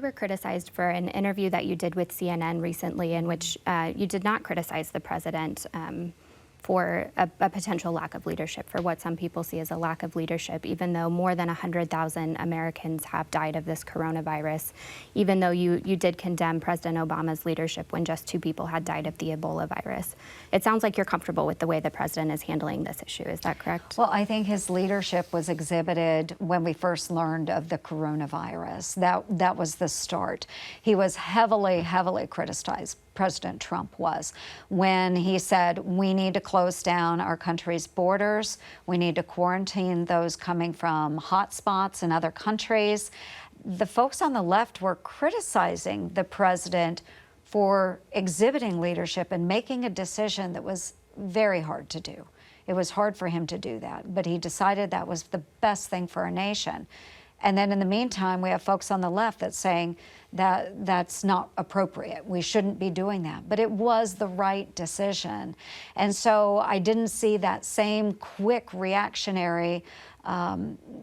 were criticized for an interview that you did with CNN recently in which you did not criticize the president for a potential lack of leadership, for what some people see as a lack of leadership, even though more than 100,000 Americans have died of this coronavirus, even though you did condemn President Obama's leadership when just 2 people had died of the Ebola virus. It sounds like you're comfortable with the way the president is handling this issue. Is that correct? Well, I think his leadership was exhibited when we first learned of the coronavirus. That was the start. He was heavily criticized. President Trump was, when he said, we need to close down our country's borders. We need to quarantine those coming from hotspots in other countries. The folks on the left were criticizing the president for exhibiting leadership and making a decision that was very hard to do. It was hard for him to do that, but he decided that was the best thing for our nation. And then in the meantime, we have folks on the left that's saying that that's not appropriate. We shouldn't be doing that. But it was the right decision. And so I didn't see that same quick reactionary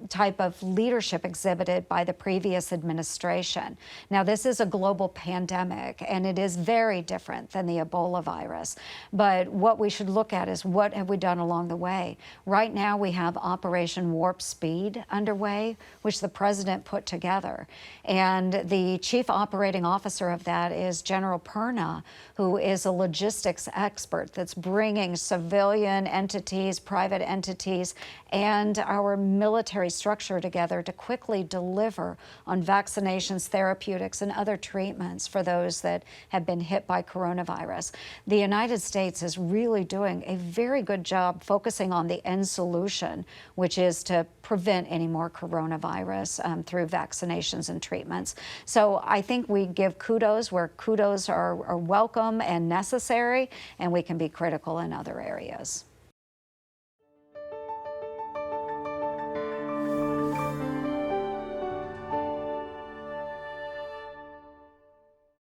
type of leadership exhibited by the previous administration. Now, this is a global pandemic, and it is very different than the Ebola virus. But what we should look at is what have we done along the way. Right now, we have Operation Warp Speed underway, which the president put together. And the chief operating officer of that is General Perna, who is a logistics expert that's bringing civilian entities, private entities, and our military structure together to quickly deliver on vaccinations, therapeutics, and other treatments for those that have been hit by coronavirus. The United States is really doing a very good job focusing on the end solution, which is to prevent any more coronavirus through vaccinations and treatments. So I think we give kudos where kudos are welcome and necessary, and we can be critical in other areas.